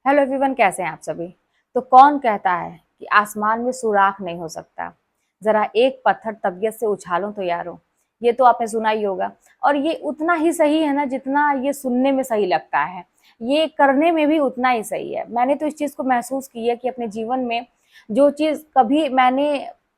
Hello everyone, कैसे हैं आप सभी। तो कौन कहता है कि आसमान में सुराख नहीं हो सकता। जरा एक पत्थर तबीयत से उछालो तो यारो। ये तो आपने सुना ही होगा। और ये उतना ही सही है ना जितना ये सुनने में सही लगता है, ये करने में भी उतना ही सही है। मैंने तो इस चीज को महसूस किया कि अपने जीवन में जो चीज कभी मैंने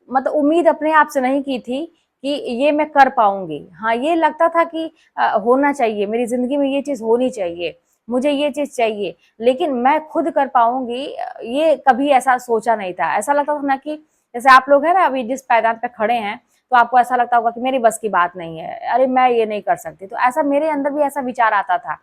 मतलब उम्मीद अपने आप से नहीं की थी कि ये मैं कर पाऊंगी। हाँ, ये लगता था कि होना चाहिए, मेरी जिंदगी में ये चीज होनी चाहिए, मुझे ये चीज चाहिए, लेकिन मैं खुद कर पाऊंगी ये कभी ऐसा सोचा नहीं था। ऐसा लगता था ना कि जैसे आप लोग हैं ना अभी जिस पायदान पे खड़े हैं, तो आपको ऐसा लगता होगा कि मेरी बस की बात नहीं है, अरे मैं ये नहीं कर सकती। तो ऐसा मेरे अंदर भी ऐसा विचार आता था।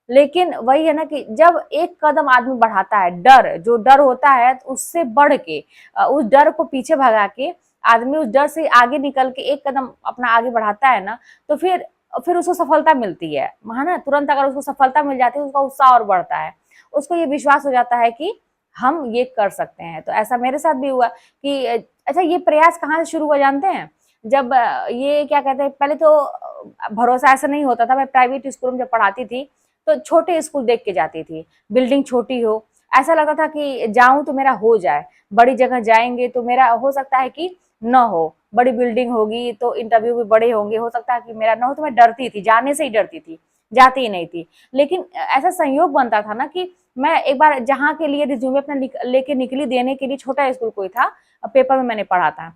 लेकिन वही है ना कि जब एक कदम आदमी बढ़ाता है, डर जो डर होता है उससे बढ़ के उस डर को पीछे भगा के आदमी उस डर से आगे निकल के एक कदम अपना आगे बढ़ाता है ना, तो फिर उसको सफलता मिलती है ना। तुरंत अगर उसको सफलता मिल जाती है उसका उत्साह और बढ़ता है, उसको ये विश्वास हो जाता है कि हम ये कर सकते हैं। तो ऐसा मेरे साथ भी हुआ कि अच्छा, ये प्रयास कहाँ से शुरू हुआ जानते हैं? जब ये क्या कहते हैं, पहले तो भरोसा ऐसा नहीं होता था। मैं प्राइवेट स्कूल में जब पढ़ाती थी तो छोटे स्कूल देख के जाती थी, बिल्डिंग छोटी हो, ऐसा लगता था कि जाऊं तो मेरा हो जाए, बड़ी जगह जाएंगे तो मेरा हो सकता है कि न हो, बड़ी बिल्डिंग होगी तो इंटरव्यू भी बड़े होंगे, हो सकता है कि मेरा ना हो। तो मैं डरती थी, जाने से ही डरती थी, जाती ही नहीं थी। लेकिन ऐसा संयोग बनता था ना कि मैं एक बार जहाँ के लिए रिज्यूमे अपना लेके निकली देने के लिए, छोटा स्कूल कोई था, पेपर में मैंने पढ़ा था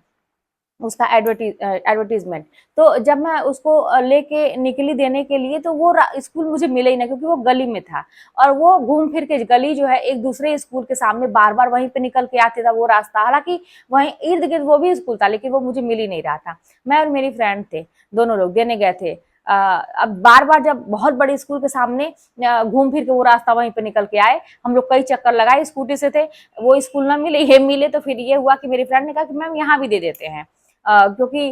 उसका एडवर्टीजमेंट। तो जब मैं उसको लेके निकली देने के लिए, तो वो स्कूल मुझे मिला ही ना, क्योंकि वो गली में था। और वो घूम फिर के गली जो है एक दूसरे स्कूल के सामने, बार बार वहीं पे निकल के आते था वो रास्ता। हालांकि वहीं इर्द गिर्द वो भी स्कूल था, लेकिन वो मुझे मिल ही नहीं रहा था। मैं और मेरी फ्रेंड थे, दोनों लोग देने गए थे। अब बार बार जब बहुत बड़े स्कूल के सामने घूम फिर के वो रास्ता वहीं पे निकल के आए, हम लोग कई चक्कर लगाए, स्कूटी से थे, वो स्कूल ना मिले, ये मिले। तो फिर ये हुआ कि मेरी फ्रेंड ने कहा कि मैम यहाँ भी दे देते हैं, क्योंकि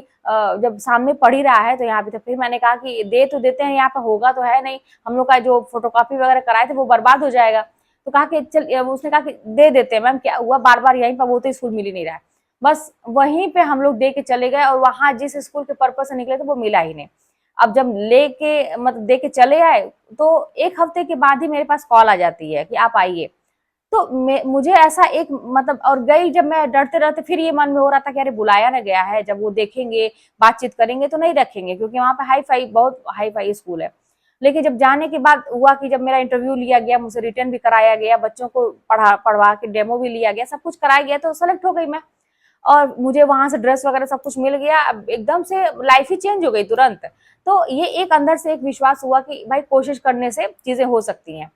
जब सामने पढ़ ही रहा है तो यहाँ पे। तो फिर मैंने कहा कि दे तो देते हैं, यहाँ पे होगा तो है नहीं, हम लोग का जो फोटोकॉपी वगैरह कराए थे वो बर्बाद हो जाएगा। तो कहा कि चल, उसने कहा कि दे देते हैं मैम, क्या हुआ, बार बार यहीं पर, वो तो स्कूल मिल ही नहीं रहा है। बस वहीं पे हम लोग दे के चले गए, और वहां जिस स्कूल के पर्पज से निकले थे वो मिला ही नहीं। अब जब लेके मतलब दे के चले आए, तो एक हफ्ते के बाद ही मेरे पास कॉल आ जाती है कि आप आइए। तो मुझे ऐसा एक मतलब, और गई जब मैं डरते डरते, फिर ये मन में हो रहा था कि अरे बुलाया ना गया है, जब वो देखेंगे बातचीत करेंगे तो नहीं रखेंगे, क्योंकि वहां पे हाई फाई, बहुत हाई फाई स्कूल है। लेकिन जब जाने के बाद हुआ कि जब मेरा इंटरव्यू लिया गया, मुझे रिटर्न भी कराया गया, बच्चों को पढ़वा के डेमो भी लिया गया, सब कुछ कराया गया, तो सेलेक्ट हो गई मैं। और मुझे वहां से ड्रेस वगैरह सब कुछ मिल गया। अब एकदम से लाइफ ही चेंज हो गई तुरंत। तो ये एक अंदर से एक विश्वास हुआ कि भाई कोशिश करने से चीजें हो सकती हैं।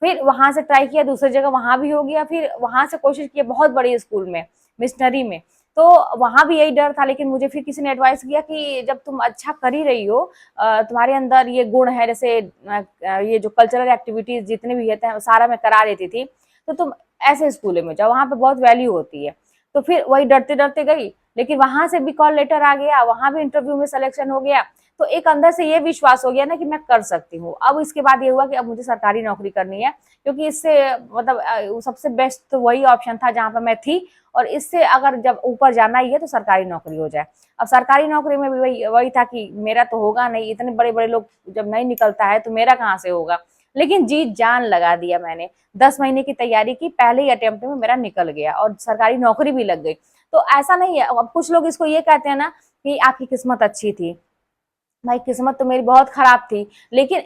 फिर वहां से ट्राई किया दूसरी जगह, वहां भी हो गया। फिर वहां से कोशिश की बहुत बड़ी स्कूल में, मिशनरी में। तो वहां भी यही डर था। लेकिन मुझे फिर किसी ने एडवाइस किया कि जब तुम अच्छा कर ही रही हो, तुम्हारे अंदर ये गुण है, जैसे ये जो कल्चरल एक्टिविटीज जितने भी होते हैं सारा मैं करा लेती थी, तो तुम ऐसे स्कूलों में जाओ, वहां पे बहुत वैल्यू होती है। तो फिर वही डरते डरते गई, लेकिन वहां से भी कॉल लेटर आ गया, वहां भी इंटरव्यू में सिलेक्शन हो गया। तो एक अंदर से ये विश्वास हो गया ना कि मैं कर सकती हूँ। अब इसके बाद ये हुआ कि अब मुझे सरकारी नौकरी करनी है, क्योंकि इससे मतलब सबसे बेस्ट तो वही ऑप्शन था जहां पर मैं थी। और इससे अगर जब ऊपर जाना ही है तो सरकारी नौकरी हो जाए। अब सरकारी नौकरी में भी वही वही था कि मेरा तो होगा नहीं, इतने बड़े बड़े लोग जब नहीं निकलता है तो मेरा कहाँ से होगा। लेकिन जी जान लगा दिया मैंने, 10 महीने की तैयारी की, पहले ही अटेम्प्ट में मेरा निकल गया और सरकारी नौकरी भी लग गई। तो ऐसा नहीं है, अब कुछ लोग इसको ये कहते हैं ना कि आपकी किस्मत अच्छी थी। भाई किस्मत तो मेरी बहुत खराब थी। लेकिन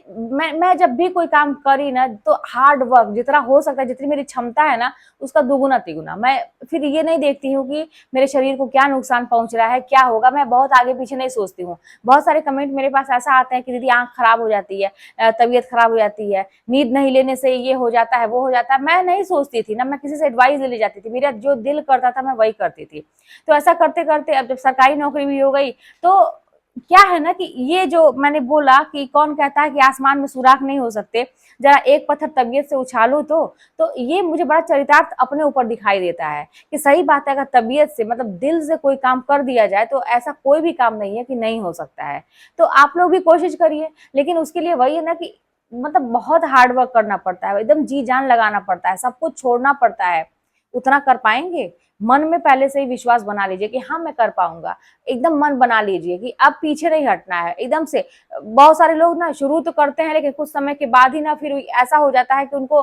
मैं जब भी कोई काम करी ना, तो हार्ड वर्क जितना हो सकता है, जितनी मेरी क्षमता है ना, उसका दुगुना तिगुना। मैं फिर ये नहीं देखती हूँ कि मेरे शरीर को क्या नुकसान पहुंच रहा है, क्या होगा, मैं बहुत आगे पीछे नहीं सोचती हूँ। बहुत सारे कमेंट मेरे पास ऐसा आते हैं कि दीदी आंख खराब हो जाती है, तबीयत खराब हो जाती है, नींद नहीं लेने से ये हो जाता है, वो हो जाता है। मैं नहीं सोचती थी ना, मैं किसी से एडवाइस ले जाती थी, मेरा जो दिल करता था मैं वही करती थी। तो ऐसा करते करते अब जब सरकारी नौकरी भी हो गई, तो क्या है ना कि ये जो मैंने बोला कि कौन कहता है कि आसमान में सुराख नहीं हो सकते, जरा एक पत्थर तबीयत से उछालो तो ये मुझे बड़ा चरितार्थ अपने ऊपर दिखाई देता है कि सही बात है, अगर तबीयत से मतलब दिल से कोई काम कर दिया जाए तो ऐसा कोई भी काम नहीं है कि नहीं हो सकता है। तो आप लोग भी कोशिश करिए, लेकिन उसके लिए वही है ना कि मतलब बहुत हार्ड वर्क करना पड़ता है, एकदम जी जान लगाना पड़ता है, सब कुछ छोड़ना पड़ता है। उतना कर पाएंगे? मन में पहले से ही विश्वास बना लीजिए कि हाँ मैं कर पाऊंगा। एकदम मन बना लीजिए कि अब पीछे नहीं हटना है एकदम से। बहुत सारे लोग ना शुरू तो करते हैं लेकिन कुछ समय के बाद ही ना फिर ऐसा हो जाता है कि उनको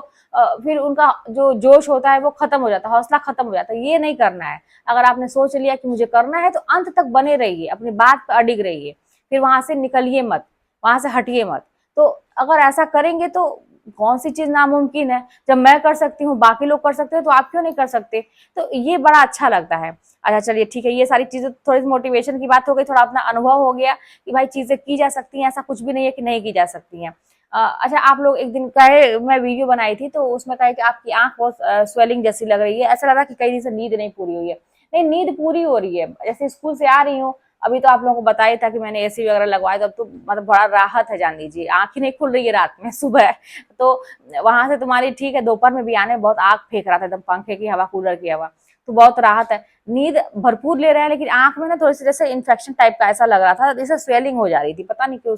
फिर उनका जो जोश होता है वो खत्म हो जाता है, हौसला खत्म हो जाता है। ये नहीं करना है। अगर आपने सोच लिया कि मुझे करना है तो अंत तक बने रहिए, अपनी बात पर अडिग रहिए, फिर वहां से निकलिए मत, वहां से हटिए मत। तो अगर ऐसा करेंगे तो कौन सी चीज नामुमकिन है। जब मैं कर सकती हूँ, बाकी लोग कर सकते हैं, तो आप क्यों नहीं कर सकते। तो ये बड़ा अच्छा लगता है। अच्छा चलिए ठीक है, ये सारी चीजें थोड़ी मोटिवेशन की बात हो गई, थोड़ा अपना अनुभव हो गया कि भाई चीजें की जा सकती हैं, ऐसा कुछ भी नहीं है कि नहीं की जा सकती हैं। अच्छा आप लोग एक दिन कहे, मैं वीडियो बनाई थी तो उसमें कहे कि आपकी आंख बहुत स्वेलिंग जैसी लग रही है, ऐसा लग रहा है कि कई दिन से नींद नहीं पूरी हुई है। नहीं, नींद पूरी हो रही है। जैसे स्कूल से आ रही हूँ, अभी तो आप लोगों को बताया था कि मैंने एसी वगैरह लगवाया, तो अब तो मतलब बड़ा राहत है, जान लीजिए आंख ही नहीं खुल रही है रात में सुबह। तो वहां से तुम्हारी ठीक है, दोपहर में भी आने बहुत आग फेंक रहा था एकदम, पंखे की हवा, कूलर की हवा, तो बहुत राहत है। नींद भरपूर ले रहे हैं लेकिन आंख में ना थोड़ी सी जैसे इन्फेक्शन टाइप का ऐसा लग रहा था, जैसे स्वेलिंग हो जा रही थी, पता नहीं क्यों।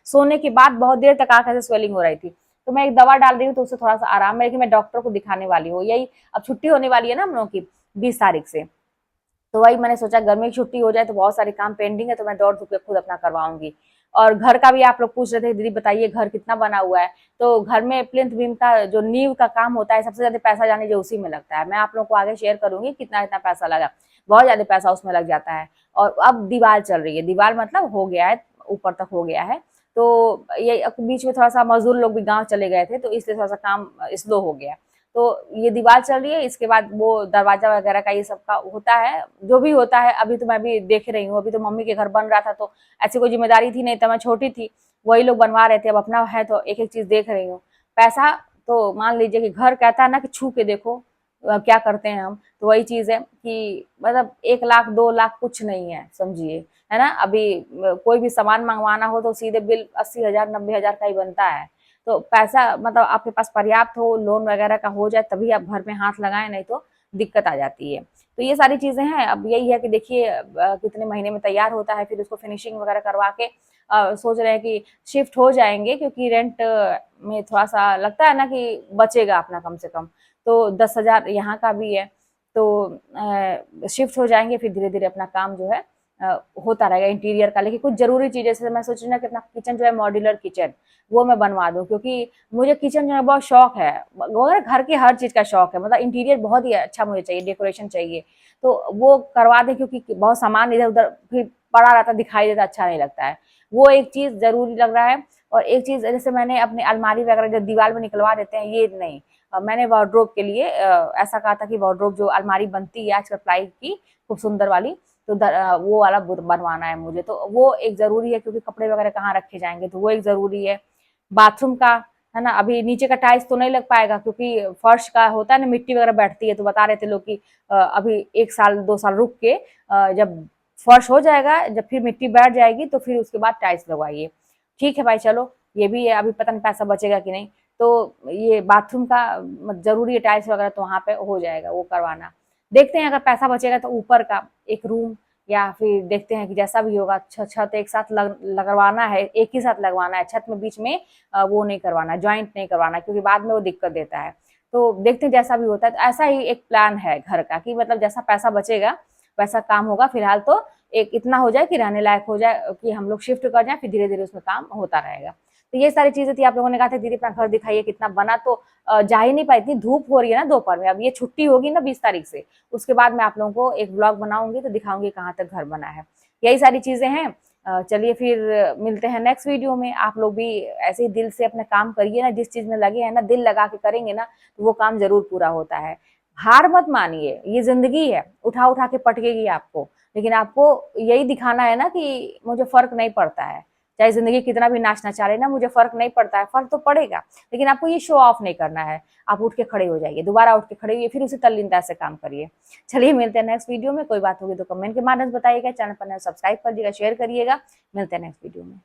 सोने के बाद बहुत देर तक आंख ऐसे स्वेलिंग हो रही थी। तो मैं एक दवा डाल रही हूँ तो उससे थोड़ा सा आराम है, लेकिन मैं डॉक्टर को दिखाने वाली हूँ। यही अब छुट्टी होने वाली है ना हम लोगों की 20 तारीख से, तो वही मैंने सोचा गर्मी की छुट्टी हो जाए तो बहुत सारे काम पेंडिंग है, तो मैं दौड़ धूप के खुद अपना करवाऊंगी। और घर का भी आप लोग पूछ रहे थे, दीदी बताइए घर कितना बना हुआ है। तो घर में प्लिंथ बीम का जो नींव का काम होता है, सबसे ज्यादा पैसा जाने जो उसी में लगता है। मैं आप लोगों को आगे शेयर करूंगी कितना कितना पैसा लगा, बहुत ज्यादा पैसा उसमें लग जाता है। और अब दीवार चल रही है, दीवार मतलब हो गया है, ऊपर तक हो गया है। तो ये बीच में थोड़ा सा मजदूर लोग भी गाँव चले गए थे, तो इसलिए थोड़ा सा काम स्लो हो गया। तो ये दीवार चल रही है, इसके बाद वो दरवाजा वगैरह का ये सब का होता है, जो भी होता है। अभी तो मैं भी देख रही हूँ, अभी तो मम्मी के घर बन रहा था, तो ऐसी कोई जिम्मेदारी थी नहीं, तो मैं छोटी थी, वही लोग बनवा रहे थे। अब अपना है तो एक एक चीज देख रही हूँ। पैसा तो मान लीजिए कि घर कहता है ना कि छू के देखो क्या करते हैं हम, तो वही चीज है कि मतलब 1 लाख 2 लाख कुछ नहीं है, समझिए, है ना। अभी कोई भी सामान मंगवाना हो तो सीधे बिल 80,000 90,000 का ही बनता है। तो पैसा मतलब आपके पास पर्याप्त हो, लोन वगैरह का हो जाए, तभी आप घर में हाथ लगाएं, नहीं तो दिक्कत आ जाती है। तो ये सारी चीजें हैं। अब यही है कि देखिए कितने महीने में तैयार होता है, फिर उसको फिनिशिंग वगैरह करवा के सोच रहे हैं कि शिफ्ट हो जाएंगे, क्योंकि रेंट में थोड़ा सा लगता है ना कि बचेगा अपना कम से कम। तो 10,000 यहाँ का भी है, तो शिफ्ट हो जाएंगे, फिर धीरे धीरे अपना काम जो है होता रहेगा इंटीरियर का। लेकिन कुछ जरूरी चीजें, जैसे मैं सोच रही हूँ ना कि अपना किचन जो है मॉड्यूलर किचन वो मैं बनवा दूं, क्योंकि मुझे किचन जो है बहुत शौक है, वगैरह घर के हर चीज का शौक है, मतलब इंटीरियर बहुत ही अच्छा मुझे चाहिए, डेकोरेशन चाहिए। तो वो करवा दें, क्योंकि बहुत सामान इधर उधर फिर पड़ा रहता, दिखाई देता, अच्छा नहीं लगता है। वो एक चीज जरूरी लग रहा है। और एक चीज जैसे मैंने अपनी अलमारी वगैरह जो दीवार में निकलवा देते हैं, ये नहीं, मैंने वार्डरोब के लिए ऐसा कहा था कि वार्डरोब जो अलमारी बनती है आजकल प्लाई की, खूब सुंदर वाली, तो वो वाला बनवाना है मुझे। तो वो एक जरूरी है, क्योंकि कपड़े वगैरह कहाँ रखे जाएंगे, तो वो एक जरूरी है। बाथरूम का है ना, अभी नीचे का टाइल्स तो नहीं लग पाएगा, क्योंकि फर्श का होता है ना, मिट्टी वगैरह बैठती है। तो बता रहे थे लोग कि अभी 1 साल 2 साल रुक के जब फर्श हो जाएगा, जब फिर मिट्टी बैठ जाएगी, तो फिर उसके बाद टाइल्स लगवाइए। ठीक है भाई, चलो ये भी है, अभी पता नहीं पैसा बचेगा कि नहीं। तो ये बाथरूम का जरूरी है, टाइल्स वगैरह तो वहां पे हो जाएगा, वो करवाना। देखते हैं अगर पैसा बचेगा तो ऊपर का एक रूम, या फिर देखते हैं कि जैसा भी होगा। छत एक साथ लगवाना है, एक ही साथ लगवाना है, छत में बीच में वो नहीं करवाना, ज्वाइंट नहीं करवाना, क्योंकि बाद में वो दिक्कत देता है। तो देखते हैं जैसा भी होता है। तो ऐसा ही एक प्लान है घर का, कि मतलब जैसा पैसा बचेगा वैसा काम होगा। फिलहाल तो एक इतना हो जाए कि रहने लायक हो जाए, कि हम लोग शिफ्ट कर जाए, फिर धीरे धीरे उसमें काम होता रहेगा। तो ये सारी चीजें थी। आप लोगों ने कहा था दीदी अपना घर दिखाइए कितना बना, तो जा ही नहीं पाई, इतनी धूप हो रही है ना दोपहर में। अब ये छुट्टी होगी ना 20 तारीख से, उसके बाद मैं आप लोगों को एक ब्लॉग बनाऊंगी, तो दिखाऊंगी कहाँ तक घर बना है। यही सारी चीजें हैं। चलिए फिर मिलते हैं नेक्स्ट वीडियो में। आप लोग भी ऐसे ही दिल से अपने काम करिए ना, जिस चीज में लगे हैं ना, दिल लगा के करेंगे ना, तो वो काम जरूर पूरा होता है। हार मत मानिए, ये जिंदगी है, उठा उठा के पटकेगी आपको, लेकिन आपको यही दिखाना है ना कि मुझे फर्क नहीं पड़ता है। चाहे जिंदगी कितना भी नाचना चाहे ना, मुझे फर्क नहीं पड़ता है, फर्क तो पड़ेगा, लेकिन आपको ये शो ऑफ नहीं करना है। आप उठ के खड़े हो जाइए, दोबारा उठ के खड़े होइए, फिर उसी तल्लीनता से काम करिए। चलिए मिलते हैं नेक्स्ट वीडियो में। कोई बात होगी तो कमेंट के माध्यम से बताइएगा, चैनल पर सब्सक्राइब करिएगा, शेयर करिएगा। मिलते हैं नेक्स्ट वीडियो में।